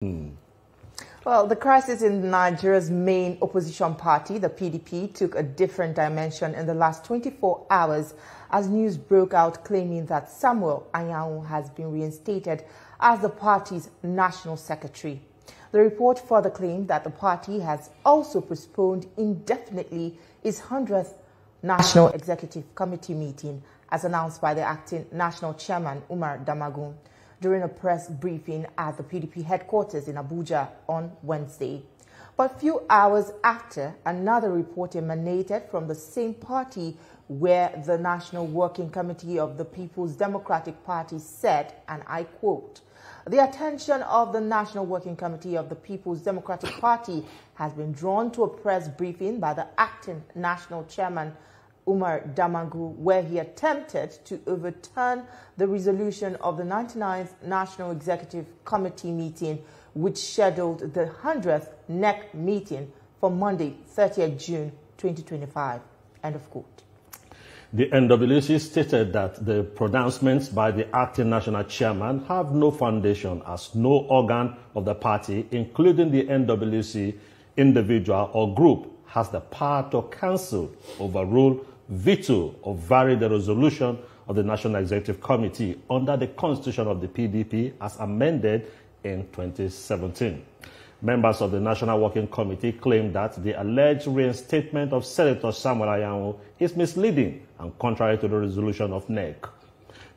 Well, the crisis in Nigeria's main opposition party, the PDP, took a different dimension in the last 24 hours as news broke out claiming that Samuel Anyanwu has been reinstated as the party's national secretary. The report further claimed that the party has also postponed indefinitely its 100th National Executive Committee meeting, as announced by the acting national chairman, Umar Damagu, during a press briefing at the PDP headquarters in Abuja on Wednesday. But a few hours after, another report emanated from the same party where the National Working Committee of the People's Democratic Party said, and I quote, "The attention of the National Working Committee of the People's Democratic Party has been drawn to a press briefing by the acting national chairman, Umar Damagu, where he attempted to overturn the resolution of the 99th National Executive Committee meeting, which scheduled the 100th NEC meeting for Monday, 30th June 2025. End of quote. The NWC stated that the pronouncements by the acting national chairman have no foundation, as no organ of the party, including the NWC individual or group, has the power to cancel, overrule, veto, or vary the resolution of the National Executive Committee under the Constitution of the PDP as amended in 2017. Members of the National Working Committee claim that the alleged reinstatement of Senator Samuel Anyanwu is misleading and contrary to the resolution of NEC.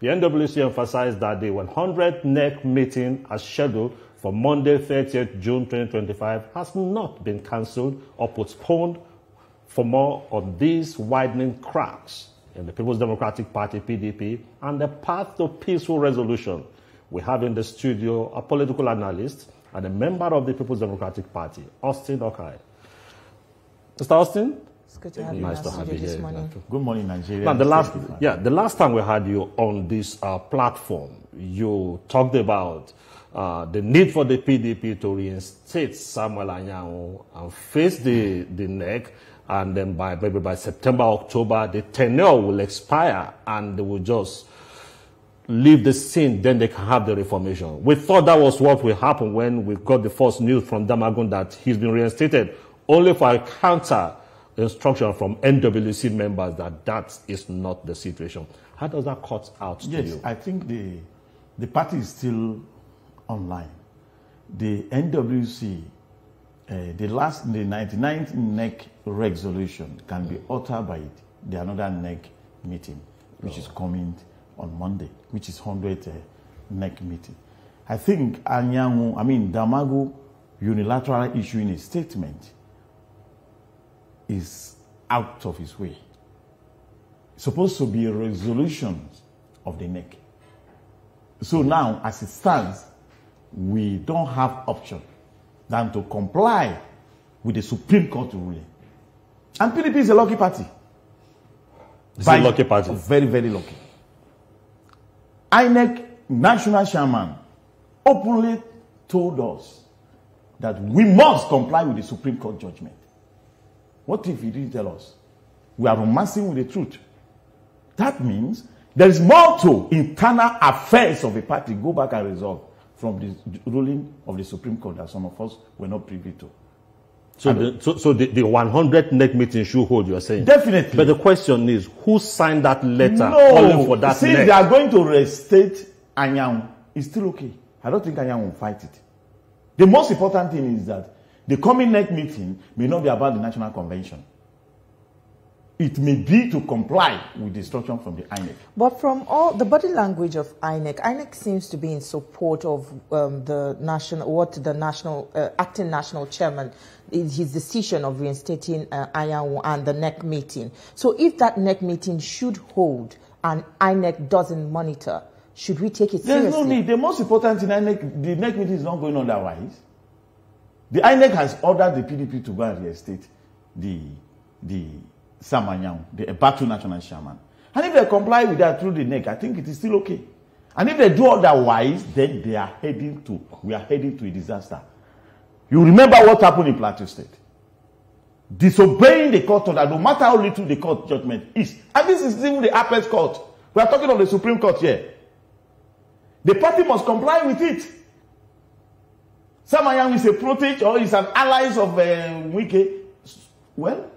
The NWC emphasized that the 100th NEC meeting, as scheduled for Monday, 30th June 2025, has not been cancelled or postponed. For more on these widening cracks in the People's Democratic Party, PDP, and the path to peaceful resolution, we have in the studio a political analyst and a member of the People's Democratic Party, Austin Okai. Mr. Austin? It's good to have you. Nice to have you here. This morning. Good morning, Nigeria. Now, the last time we had you on this platform, you talked about the need for the PDP to reinstate Samuel Anyanwu and face the NEC, and then maybe by September, October, the tenure will expire and they will just leave the scene, then they can have the reformation. We thought that was what will happen when we got the first news from Damagu that he's been reinstated, only for a counter instruction from NWC members that that is not the situation. How does that cut out to you? Yes, I think the party is still online. The NWC, the 99th NEC resolution can be altered by the another NEC meeting, which is coming on Monday, which is 100th NEC meeting. I think Damagu unilaterally issuing a statement is out of his way. It's supposed to be a resolution of the NEC. So now, as it stands, we don't have option than to comply with the Supreme Court ruling. And PDP is a lucky party. It's a lucky party. Very, very lucky. INEC national chairman openly told us that we must comply with the Supreme Court judgment. What if he didn't tell us? We are romancing with the truth. That means there is more to internal affairs of a party. Go back and resolve from the ruling of the Supreme Court that some of us were not privy to. So the 100th NEC meeting should hold, you are saying? Definitely. But the question is, who signed that letter calling for that NEC? NEC? They are going to reinstate Anyanwu. It's still okay. I don't think Anyanwu will fight it. The most important thing is that the coming NEC meeting may not be about the National Convention. It may be to comply with the instruction from the INEC. But from all the body language of INEC seems to be in support of the acting national chairman, his decision of reinstating Anyanwu and the NEC meeting. So if that NEC meeting should hold and INEC doesn't monitor, should we take it seriously? There's no need. The most important thing, the NEC meeting is not going otherwise. The INEC has ordered the PDP to go and reinstate the Sam Anyanwu, the battle national chairman. And if they comply with that through the NEC, I think it is still okay. And if they do otherwise, then we are heading to a disaster. You remember what happened in Plateau State. Disobeying the court order, no matter how little the court judgment is. And this is even the appellate court. We are talking of the Supreme Court here. The party must comply with it. Sam Anyanwu is a protege or is an ally of Wike. Well,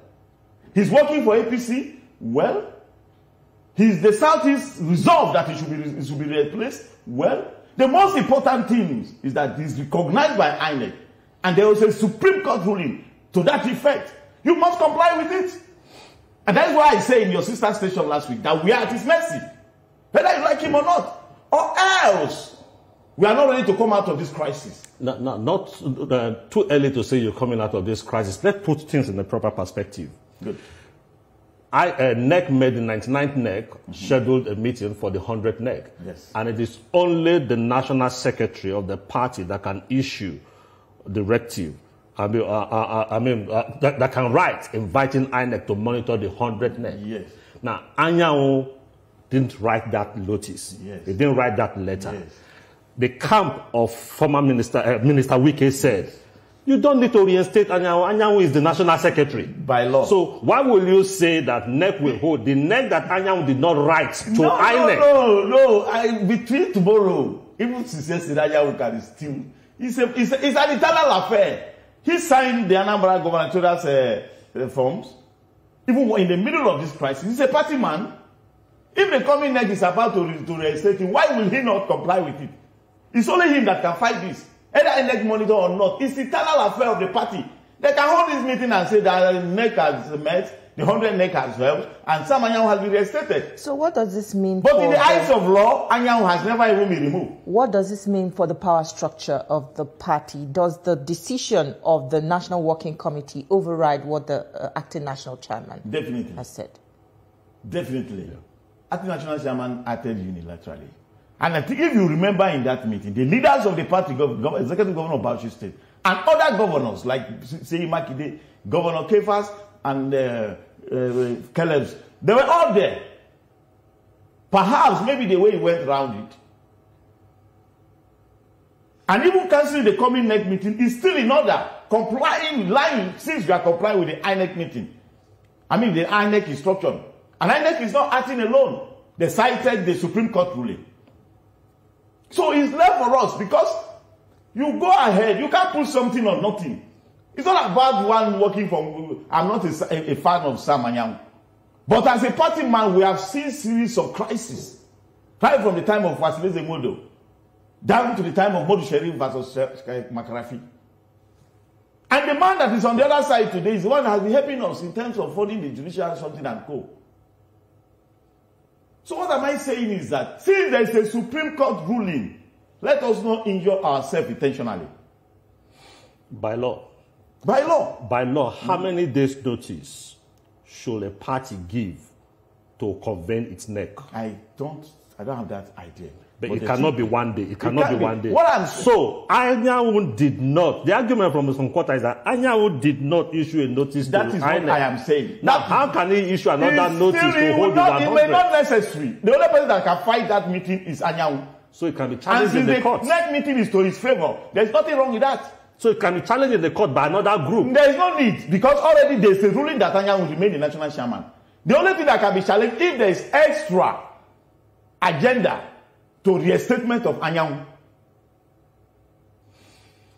he's working for APC. Well, the Southeast resolved that he should be replaced. Well, the most important thing is that he's recognized by INEC, and there was a Supreme Court ruling to that effect. You must comply with it. And that's why I say in your sister station last week that we are at his mercy, whether you like him or not, or else we are not ready to come out of this crisis. Not too early to say you're coming out of this crisis. Let's put things in the proper perspective. Good. NEC made the 99th NEC scheduled a meeting for the 100th NEC. Yes. And it is only the national secretary of the party that can issue directive. That can write inviting INEC to monitor the 100th NEC. Yes. Now, Anyanwu didn't write that notice. Yes. He didn't write that letter. Yes. The camp of former Minister Wike said, you don't need to reinstate Anyanwu. Anyanwu is the national secretary. By law. So why will you say that NEC will hold? The NEC that Anyanwu did not write to INEC. No. Between tomorrow, even since yesterday, Anyanwu can still. It's an internal affair. He signed the Anambra gubernatorial forms. Even in the middle of this crisis, he's a party man. If the coming NEC is about to reinstate him, why will he not comply with it? It's only him that can fight this. Either NEC monitor or not, it's the internal affair of the party. They can hold this meeting and say that the NEC has met, the 100 NEC has helped, and Sam Anyanwu has been reinstated. So what does this mean? But in the eyes of law, Anyanwu has never even been removed. What does this mean for the power structure of the party? Does the decision of the National Working Committee override what the acting national chairman has said? Definitely. Yeah. Acting national chairman acted unilaterally. And I think if you remember in that meeting, the leaders of the party, Executive Governor of Bauchi State, and other governors like Seyi Makinde, Governor Kefas, and Caleb's, they were all there. Perhaps maybe the way he went around it, and even cancelling the coming NEC meeting is still in order. Lying, since you are complying with the INEC meeting. I mean, the INEC instruction. And INEC is not acting alone. They cited the Supreme Court ruling. So it's left for us, because you go ahead, you can't put something on nothing. It's not about one working from. I'm not a fan of Sam Anyanwu. But as a party man, we have seen series of crises. Right from the time of Wasileze Modo, down to the time of Modu Sherif versus Makarafi. And the man that is on the other side today is the one that has been helping us in terms of funding the judicial something and co. So what am I saying is that since there is a Supreme Court ruling, let us not injure ourselves intentionally. By law. By law. By law, how many days notice should a party give to convene its NEC? I don't have that idea. But it cannot be one day. It cannot be one day. So Anyanwu did not. The argument from some quarter is that Anyanwu did not issue a notice. That is what I am saying. Now, how can he issue another notice to hold it? It may not necessary. The only person that can fight that meeting is Anyanwu. So it can be challenged in the court. And since the next meeting is to his favor, there's nothing wrong with that. So it can be challenged in the court by another group. There is no need, because already there's a ruling that Anyanwu will remain the national chairman. The only thing that can be challenged if there is extra agenda to reinstatement of Anyanwu.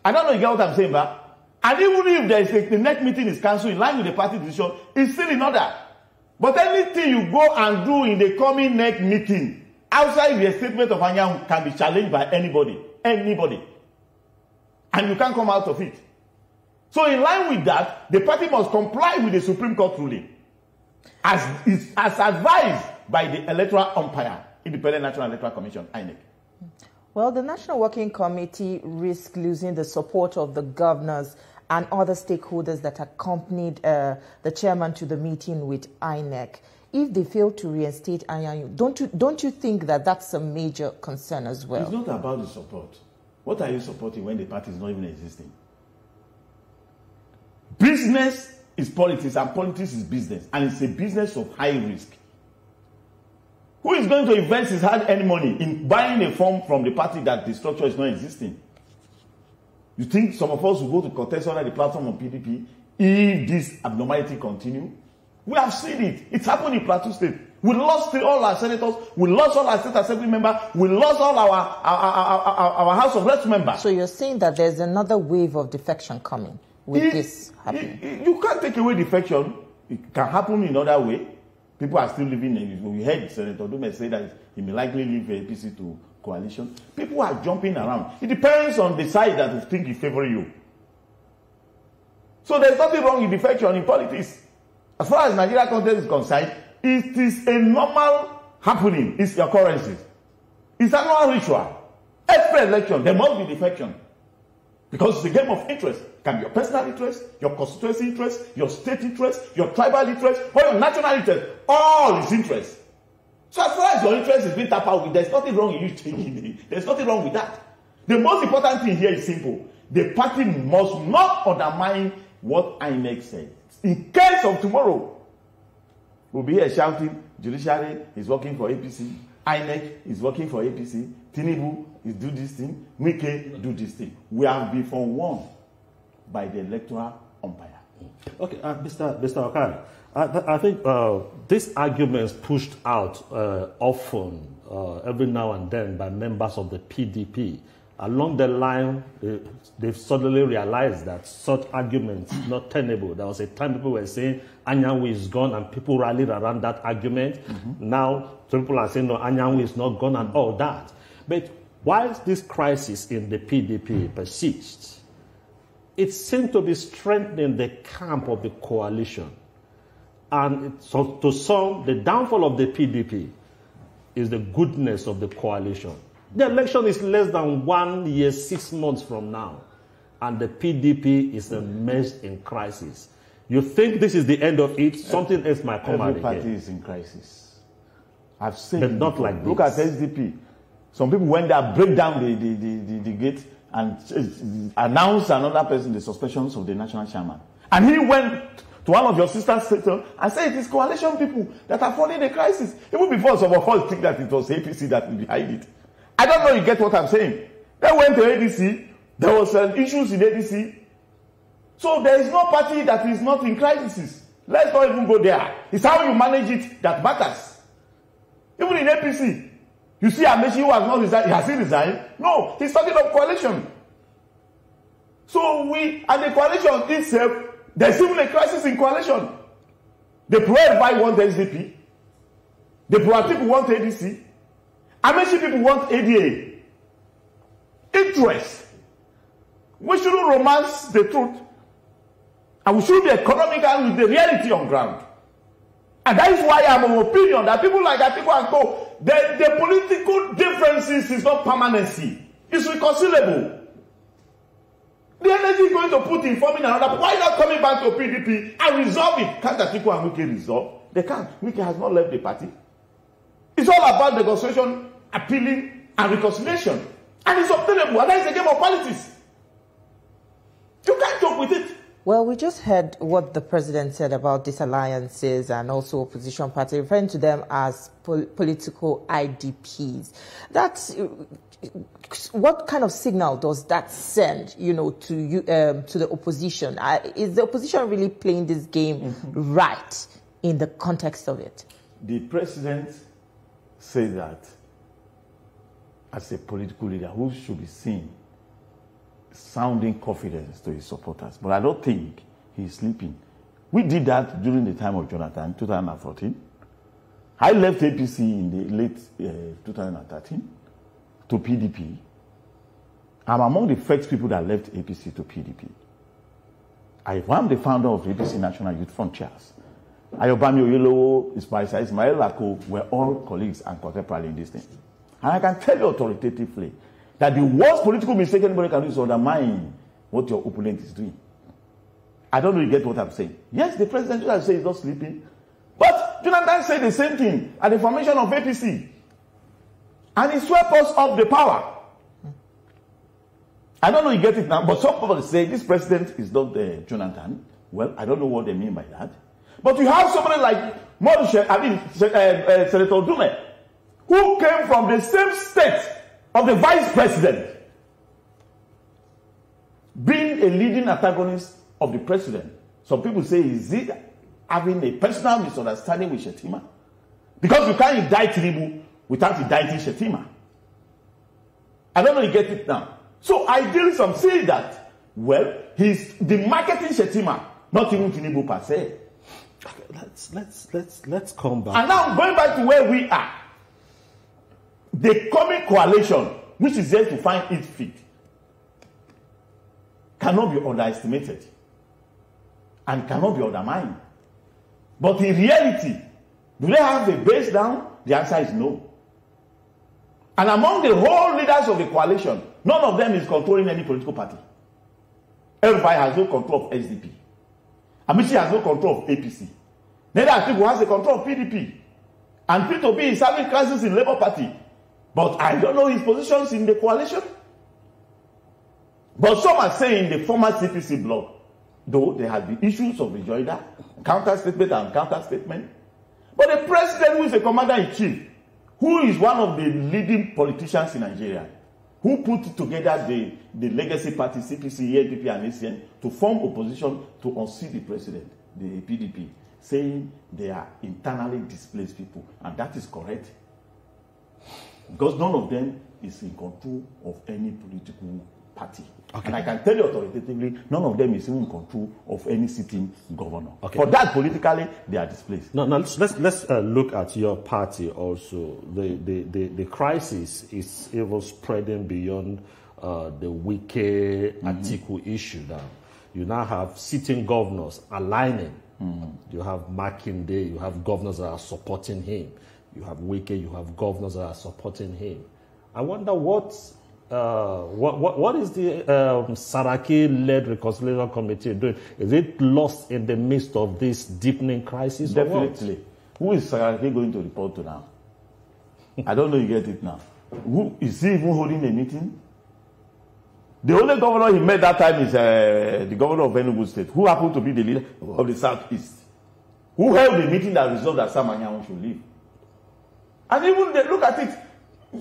I don't know you get what I'm saying, but and even if there is the next meeting is cancelled in line with the party decision, it's still in order. But anything you go and do in the coming next meeting outside the statement of Anyanwu can be challenged by anybody. And you can't come out of it. So in line with that, the party must comply with the Supreme Court ruling as advised by the electoral umpire, Independent National Electoral Commission, INEC. Well, the National Working Committee risks losing the support of the governors and other stakeholders that accompanied the chairman to the meeting with INEC. If they fail to reinstate Anyanwu, don't you think that that's a major concern as well? It's not about the support. What are you supporting when the party is not even existing? Business is politics and politics is business, and it's a business of high risk. Who is going to invest his hard-earned money in buying a form from the party that the structure is not existing? You think some of us will go to contest under the platform of PDP if this abnormality continue? We have seen it. It's happened in Plateau State. We lost all our senators. We lost all our state assembly members. We lost all our House of Reps members. So you're saying that there's another wave of defection coming with this happening? You can't take away defection. It can happen in another way. People are still living in. We heard Senator Dume say that he may likely leave APC to coalition. People are jumping around. It depends on the side that you think is favoring you. So there's nothing wrong with defection in politics. As far as Nigeria content is concerned, it is a normal happening. It's the occurrences. It's an annual ritual. Every election, there must be defection. Because it's a game of interest. It can be your personal interest, your constituency interest, your state interest, your tribal interest, or your national interest. All is interest. So as far as your interest is being tapped out with, there's nothing wrong in you taking it. There's nothing wrong with that. The most important thing here is simple. The party must not undermine what INEC said. In case of tomorrow, we'll be here shouting, judiciary is working for APC, INEC is working for APC, Tinubu is do this thing, Wike do this thing. We have been forewarned by the electoral umpire. Okay, Mr. Okai, I think these arguments pushed out often, every now and then, by members of the PDP. Along the line, they've suddenly realized that such arguments are not tenable. There was a time people were saying Anyanwu is gone, and people rallied around that argument. Now, some people are saying no, Anyanwu is not gone and all that. But whilst this crisis in the PDP persists, it seems to be strengthening the camp of the coalition. And so to some, the downfall of the PDP is the goodness of the coalition. The election is less than 1 year, 6 months from now, and the PDP is immersed in crisis. You think this is the end of it? Something else might come out again. Every party is in crisis. I've said but it not before. like this. Look at SDP. Some people went there, break down the gate, and announced another person the suspensions of the national chairman. And he went to one of your sister states and said it is coalition people that are funding the crisis. Even before some of us think that it was APC that was behind it. I don't know you get what I'm saying. They went to ADC. There was issues in ADC. So there is no party that is not in crisis. Let's not even go there. It's how you manage it that matters. Even in APC, you see Amechi who has not resigned. Has he resigned? No, he's talking of coalition. So and the coalition itself, there's even a crisis in coalition. The pro-Elbai want SDP. The pro-people want ADC. Amechi people want ADA. Interest. We shouldn't romance the truth. And we should be economical with the reality on ground. And that is why I'm of opinion that people like Atiku and Co, the political differences is not permanency. It's reconcilable. The energy is going to put in forming another. Why not coming back to PDP and resolve it? Can't Atiku and Wike resolve? They can't. Wike has not left the party. It's all about negotiation, appealing, and reconciliation. And it's obtainable. And that is a game of politics. You can't joke with it. Well, we just heard what the president said about these alliances and also opposition parties, referring to them as political IDPs. That's what kind of signal does that send, to the opposition? Is the opposition really playing this game right in the context of it? The president said that as a political leader who should be seen sounding confidence to his supporters. But I don't think he's sleeping. We did that during the time of Jonathan, 2014. I left APC in the late 2013 to PDP. I'm among the first people that left APC to PDP. I am the founder of APC National Youth Frontiers. Ayobami Oyelo, Ismail Lako were all colleagues and contemporaries in this thing. And I can tell you authoritatively that the worst political mistake anybody can do is undermine what your opponent is doing. I don't really get what I'm saying. Yes, the president should say he's not sleeping. But Jonathan said the same thing at the formation of APC. And he swept us off the power. I don't know you get it now, but some people say this president is not Jonathan. Well, I don't know what they mean by that. But you have somebody like Senator Dume, who came from the same state of the vice president, being a leading antagonist of the president. Some people say, is he having a personal misunderstanding with Shetima? Because you can't indict Tinubu without indicting Shettima. I don't know you get it now. So ideally some say that, well, he's the marketing Shettima, not even Tinubu per se. Okay, let's come back. And now going back to where we are, the coming coalition, which is there to find its feet, cannot be underestimated and cannot be undermined. But in reality, do they have a base down? The answer is no. And among the whole leaders of the coalition, none of them is controlling any political party. Everybody has no control of SDP. Amici has no control of APC. Neither Atiku has the control of PDP. And P2B is having crisis in Labour Party. But I don't know his positions in the coalition. But some are saying the former CPC bloc, though there have been issues of rejoinder, counter-statement and counter-statement. But the president, who is a commander-in-chief, who is one of the leading politicians in Nigeria, who put together the legacy party, CPC, ENPP, and ACN, to form opposition to unseat the president, the PDP, saying they are internally displaced people. And that is correct. Because none of them is in control of any political party. Okay. And I can tell you authoritatively, none of them is even in control of any sitting governor. Okay. For that, politically, they are displaced. Now let's look at your party also. The crisis is even spreading beyond the Wike Atiku issue now. You now have sitting governors aligning. You have Makinde, you have governors that are supporting him. You have Wike, you have governors that are supporting him. I wonder what is the Saraki-led reconciliation committee doing? Is it lost in the midst of this deepening crisis? Definitely. Who is Saraki going to report to now? I don't know you get it now. Who is he even holding a meeting? The only governor he met that time is the governor of Enugu State, who happened to be the leader of the Southeast, who held a meeting that resolved that Sam Anyanwu should leave. And even they look at it,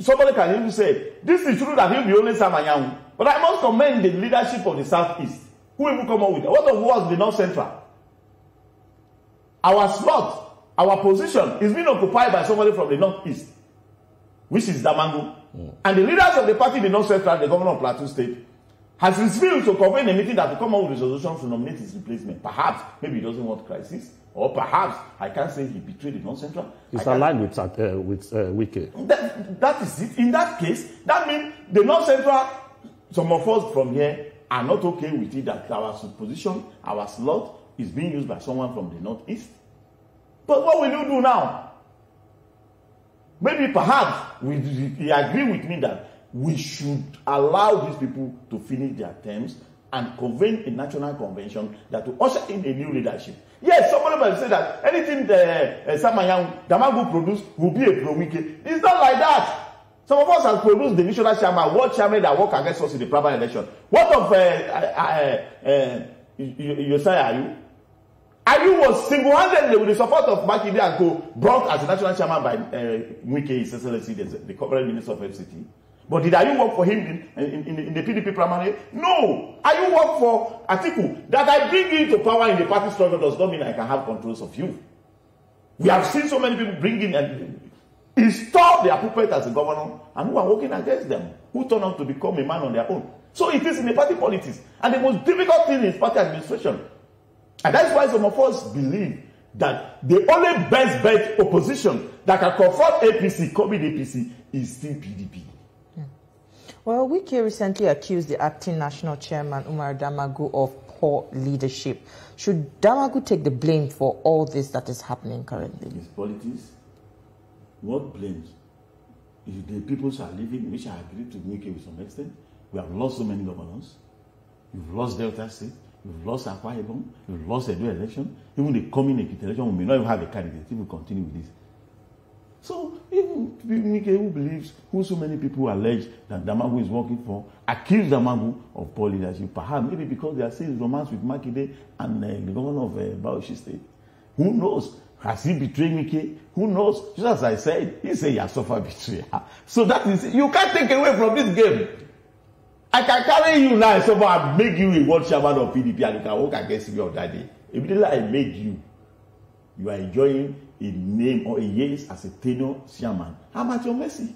somebody can even say, this is true that he'll be only Sam Anyanwu. But I must commend the leadership of the Southeast, who even come up with it. What of was the North Central? Our slot, our position is being occupied by somebody from the Northeast, which is Damagu. And the leaders of the party in the North Central, the governor of Plateau State, has refused to convene a meeting that will come up with a resolution to nominate his replacement. Perhaps, maybe he doesn't want crisis. Or perhaps, I can't say he betrayed the North Central. It's aligned with Wike. That is it. In that case, that means the North Central, some of us from here are not okay with it that our position, our slot is being used by someone from the Northeast. But what will you do now? Maybe perhaps you agree with me that we should allow these people to finish their terms and convene a national convention that will usher in a new leadership. Yes, somebody might say that anything Sam Anyanwu, Damagu produce will be a pro-Wike. It's not like that. Some of us have produced the national chairman, what chairman that work against us in the primary election. What of Ayu? Ayu was single-handedly with the support of Makinde and co brought as the national chairman by Wike, His Excellency, the current minister of FCT. But did Ayu work for him in the PDP primary? No. Ayu work for Atiku. That I bring you to power in the party struggle does not mean I can have controls of you. We have seen so many people bring in and install their puppet as a governor and who are working against them, who turn out to become a man on their own. So it is in the party politics. And the most difficult thing is party administration. And that's why some of us believe that the only best bet opposition that can confront APC, COVID APC, is still PDP. Well, Wike recently accused the acting national chairman, Umar Damagu, of poor leadership. Should Damagu take the blame for all this that is happening currently? It's politics. What blames? If the people are leaving, which I agree to Wike with some extent, we have lost so many governors. You've lost Delta State. You've lost Akwa Ibom. You've lost Edo election. Even the coming Ekiti election, we may not even have a candidate if we continue with this. So, even Wike, who believes, who so many people allege that Damagu is working for, accuse Damagu of poor leadership. Perhaps maybe because they are seeing romance with Makinde and the governor of Bauchi State. Who knows? Has he betrayed Wike? Who knows? Just as I said, he said he has suffered betrayal. So that is, you can't take away from this game. I can carry you now, so I make you a world chairman of PDP and you can work against me on that day. Immediately I made you. you are enjoying a name or a yes as a tenure chairman, I'm at your mercy.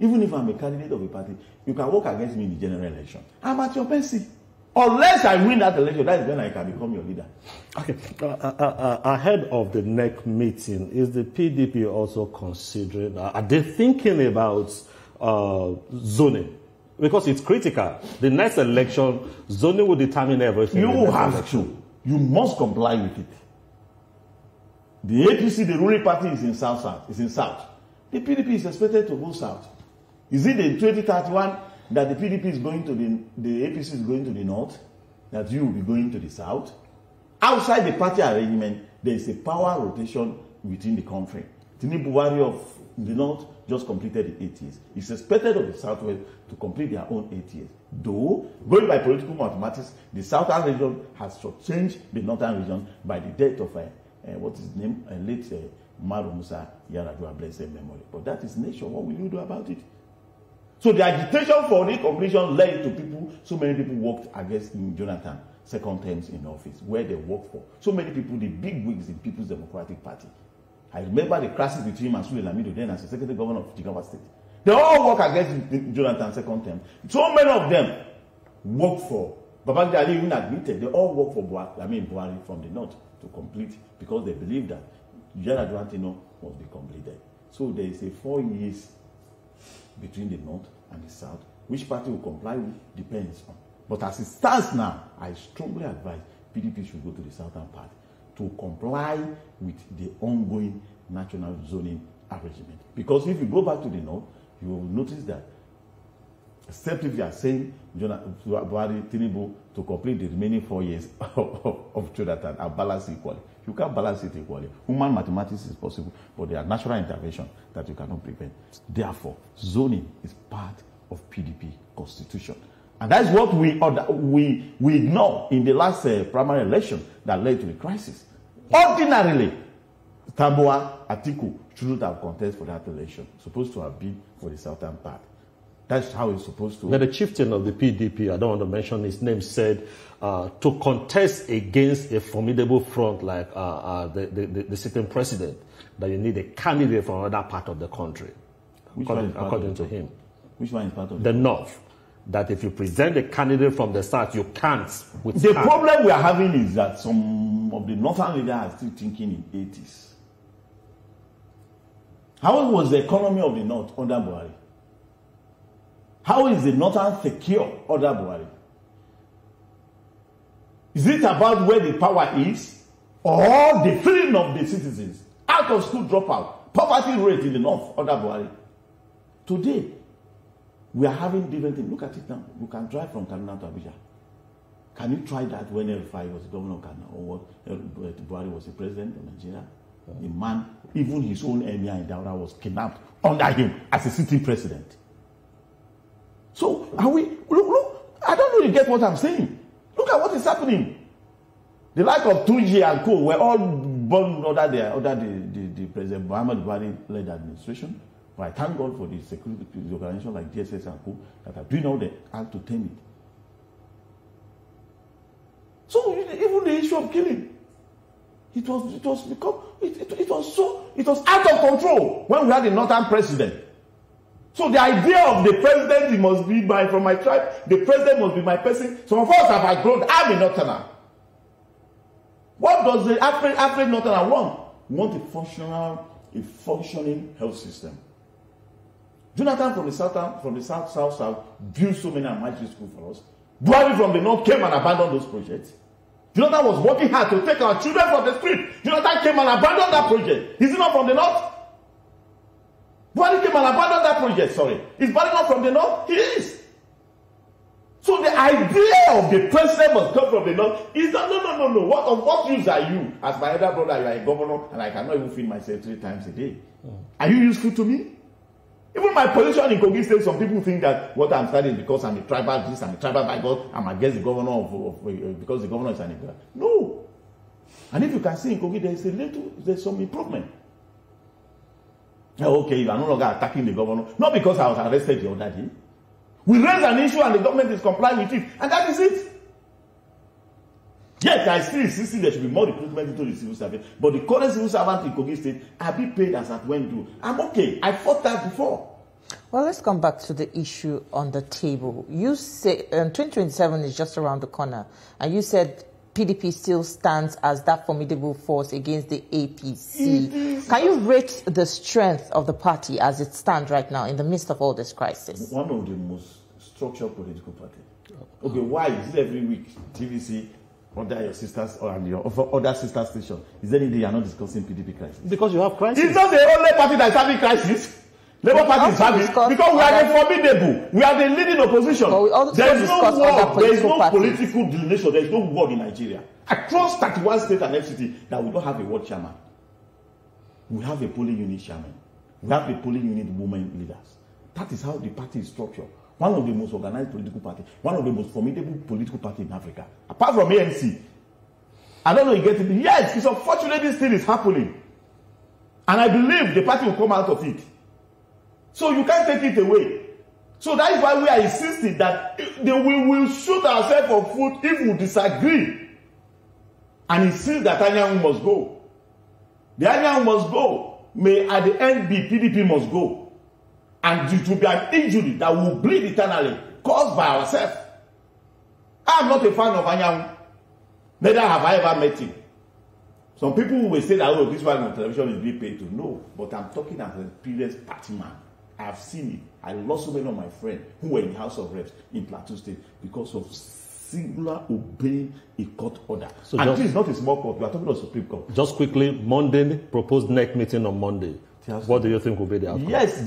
Even if I'm a candidate of a party, you can work against me in the general election. I'm at your mercy. Unless I win that election, that is when I can become your leader. Okay. Ahead of the NEC meeting, is the PDP also considering, are they thinking about zoning? Because it's critical. The next election, zoning will determine everything. You have to. You must comply with it. The APC, the ruling party, is in South. Is in South. The PDP is expected to go South. Is it in 2031 that the PDP is going to the APC is going to the North, that you will be going to the South? Outside the party arrangement, there is a power rotation within the country. Tinubu Buhari of the North just completed the 8 years. It's expected of the Southwest to complete their own 8 years. Though, going by political mathematics, the Southern region has changed the Northern region by the death of what is his name? Late Umaru Musa Yar'Adua, blessed memory. But that is nature. What will you do about it? So the agitation for the completion led to people, so many people worked against Jonathan second terms in office, where they worked for. So many people, the big wigs in People's Democratic Party. I remember the crisis between him and Sule Lamido then as the secretary governor of Jigawa State. They all work against Jonathan second term. So many of them work for Babangida Ali, even admitted they all work for Buhari from the north to complete, because they believe that Yar'Adua must be completed. So there is a 4 years between the north and the south. Which party will comply with depends on. But as it stands now, I strongly advise PDP should go to the southern part to comply with the ongoing national zoning arrangement. Because if you go back to the north, you will notice that, except if you are saying Buhari, Tinubu to complete the remaining 4 years of Jonathan and balance equally. You can't balance it equally. Human mathematics is possible, but there are natural intervention that you cannot prevent. Therefore, zoning is part of PDP constitution. And that's what we ignore in the last primary election that led to the crisis. Ordinarily, Tamboa Atiku shouldn't have contested for that election. Supposed to have been for the southern part. That's how it's supposed to. But the chieftain of the PDP, I don't want to mention his name, said to contest against a formidable front like the sitting president, that you need a candidate from another part of the country. According to him. Which one is part of the north? That if you present a candidate from the south, you can't withstand. The problem we are having is that some of the northern leaders are still thinking in 80s. How was the economy of the north under Buhari? How is the northern secure under Buhari? Is it about where the power is, or the feeling of the citizens? Out of school dropout, poverty rate in the north under Buhari. Today, we are having different things. Look at it now. You can drive from Kaduna to Abuja. Can you try that when El-Rufai was the governor of Kaduna, or Buhari was the president of Nigeria? The man, even his own emir in Daura was kidnapped under him as a sitting president. So, are we, look, I don't really get what I'm saying. Look at what is happening. The like of 2G and Co. were all born under the President Muhammad Buhari-led administration. But I thank God for the security organizations like DSS and Co. that are doing all they have to tame it. So, even the issue of killing, it was out of control when we had the northern president. So the idea of the president, he must be from my tribe, the president must be my person. Some of us have outgrown. I'm a northerner. What does the average northerner want? We want a functioning health system. Jonathan from the south built so many elementary schools for us. Buhari from the north came and abandoned those projects. Jonathan was working hard to take our children from the street. Jonathan came and abandoned that project. Is he not from the north? Buhari came and abandoned that project, sorry. Is Buhari not from the north? He is. So the idea of the president must come from the north is that no. What use are you? As my elder brother, you are a governor, and I cannot even feed myself 3 times a day. Are you useful to me? Even my position in Kogi State, some people think that what I'm studying is because I'm a tribal this, I'm a tribal by God, I'm against the governor because the governor is an Igbo. No. And if you can see in Kogi, there's some improvement. Okay, you are no longer attacking the governor. Not because I was arrested the other day. We raise an issue and the government is complying with it. And that is it. Yes, I still insist there should be more recruitment into the civil service, but the current civil servant in Kogi State are being paid as at when due. I'm okay. I fought that before. Well, let's come back to the issue on the table. You say 2027 is just around the corner, and you said PDP still stands as that formidable force against the APC. Can you rate the strength of the party as it stands right now in the midst of all this crisis? One of the most structured political parties. Okay, why is it every week TVC under your sisters or your other sister station? Is there anything you are not discussing PDP crisis? Because you have crisis. It's not the only party that is having crisis. Labour Party is having, because we are the formidable. We are the leading opposition. There is no war. There is no political delineation. There is no war in Nigeria. Across 31 states and FCT, that we don't have a ward chairman. We have a polling unit chairman. We have a polling unit women leaders. That is how the party is structured. One of the most organized political parties. One of the most formidable political parties in Africa. Apart from ANC. I don't know you get it. Yes, it's unfortunate this thing is happening. And I believe the party will come out of it. So you can't take it away. So that is why we are insisting that we will shoot ourselves for foot if we disagree. And insist that Anyanwu must go. The Anyanwu must go. May at the end be PDP must go. And it will be an injury that will bleed eternally caused by ourselves. I am not a fan of Anyanwu. Neither have I ever met him. Some people will say that, oh, this one on television is being paid to. No, but I'm talking as a previous party man. I have seen it. I lost so many of my friends who were in the House of Reps in Plateau State because of singular obeying a court order. So and this is not a small court. We are talking about Supreme Court. Just quickly, Monday, proposed NEC meeting on Monday. What do you think will be the outcome? Yes,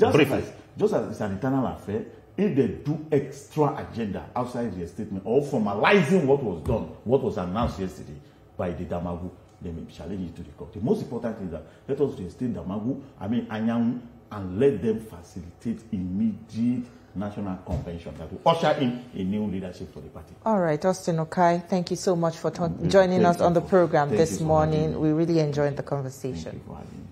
just as it's an internal affair, if they do extra agenda outside their statement or formalizing what was done, what was announced yesterday by the Damagu, they may challenge it to the court. The most important thing is that let us reinstate Damagu, Anyanwu, and let them facilitate immediate national convention that will usher in a new leadership for the party. All right, Austin Okai, thank you so much for joining us on the program this morning. We really enjoyed the conversation. Thank you for having me.